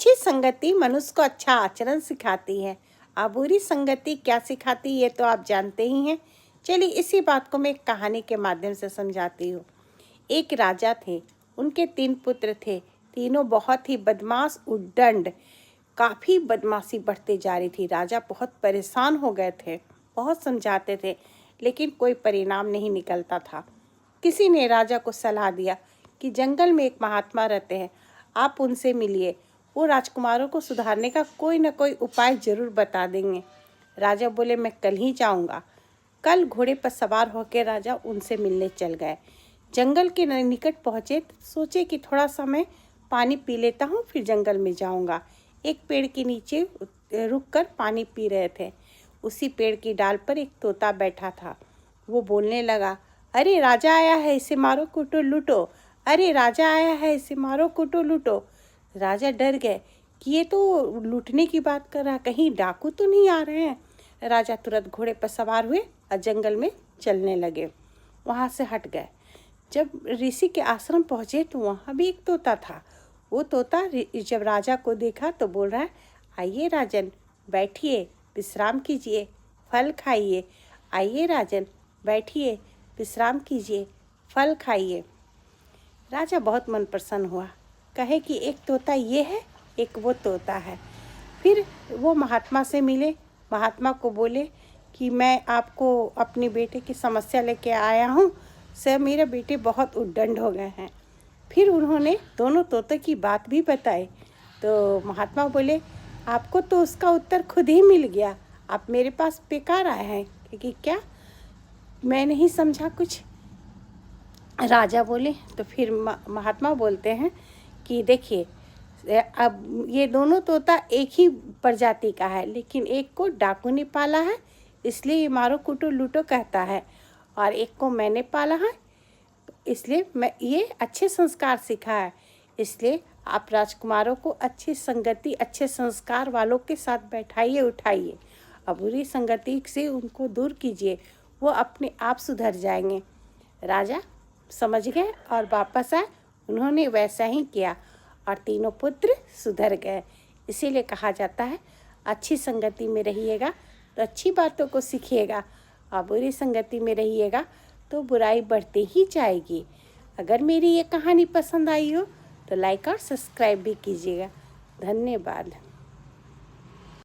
अच्छी संगति मनुष्य को अच्छा आचरण सिखाती है और बुरी संगति क्या सिखाती है तो आप जानते ही हैं। चलिए इसी बात को मैं एक कहानी के माध्यम से समझाती हूँ। एक राजा थे, उनके 3 पुत्र थे। तीनों बहुत ही बदमाश उद्दंड, काफ़ी बदमाशी बढ़ती जा रही थी। राजा बहुत परेशान हो गए थे, बहुत समझाते थे लेकिन कोई परिणाम नहीं निकलता था। किसी ने राजा को सलाह दिया कि जंगल में एक महात्मा रहते हैं, आप उनसे मिलिए, वो राजकुमारों को सुधारने का कोई न कोई उपाय जरूर बता देंगे। राजा बोले मैं कल ही जाऊंगा। कल घोड़े पर सवार होकर राजा उनसे मिलने चल गए। जंगल के निकट पहुँचे तो सोचे कि थोड़ा समय पानी पी लेता हूँ फिर जंगल में जाऊंगा। एक पेड़ के नीचे रुककर पानी पी रहे थे। उसी पेड़ की डाल पर एक तोता बैठा था। वो बोलने लगा, अरे राजा आया है, इसे मारो कूटो लूटो। अरे राजा आया है, इसे मारो कूटो लूटो। राजा डर गए कि ये तो लूटने की बात कर रहा, कहीं डाकू तो नहीं आ रहे हैं। राजा तुरंत घोड़े पर सवार हुए और जंगल में चलने लगे। वहाँ से हट गए। जब ऋषि के आश्रम पहुँचे तो वहाँ भी एक तोता था। वो तोता जब राजा को देखा तो बोल रहा है, आइए राजन, बैठिए, विश्राम कीजिए, फल खाइए। आइए राजन, बैठिए, विश्राम कीजिए, फल खाइए। राजा बहुत मन प्रसन्न हुआ, कहे कि एक तोता ये है, एक वो तोता है। फिर वो महात्मा से मिले। महात्मा को बोले कि मैं आपको अपने बेटे की समस्या लेके आया हूँ। सर मेरे बेटे बहुत उद्दंड हो गए हैं। फिर उन्होंने दोनों तोते की बात भी बताई। तो महात्मा बोले आपको तो उसका उत्तर खुद ही मिल गया, आप मेरे पास बेकार आए हैं क्योंकि क्या मैं नहीं समझा कुछ। राजा बोले तो फिर महात्मा बोलते हैं कि देखिए अब ये दोनों तोता एक ही प्रजाति का है, लेकिन एक को डाकू ने पाला है इसलिए ये मारो कूटो लूटो कहता है, और एक को मैंने पाला है इसलिए मैं ये अच्छे संस्कार सिखा है। इसलिए आप राजकुमारों को अच्छी संगति, अच्छे संस्कार वालों के साथ बैठाइए उठाइए और बुरी संगति से उनको दूर कीजिए, वो अपने आप सुधर जाएंगे। राजा समझ गए और वापस आए। उन्होंने वैसा ही किया और तीनों पुत्र सुधर गए। इसीलिए कहा जाता है अच्छी संगति में रहिएगा तो अच्छी बातों को सीखिएगा और बुरी संगति में रहिएगा तो बुराई बढ़ती ही जाएगी। अगर मेरी ये कहानी पसंद आई हो तो लाइक और सब्सक्राइब भी कीजिएगा। धन्यवाद।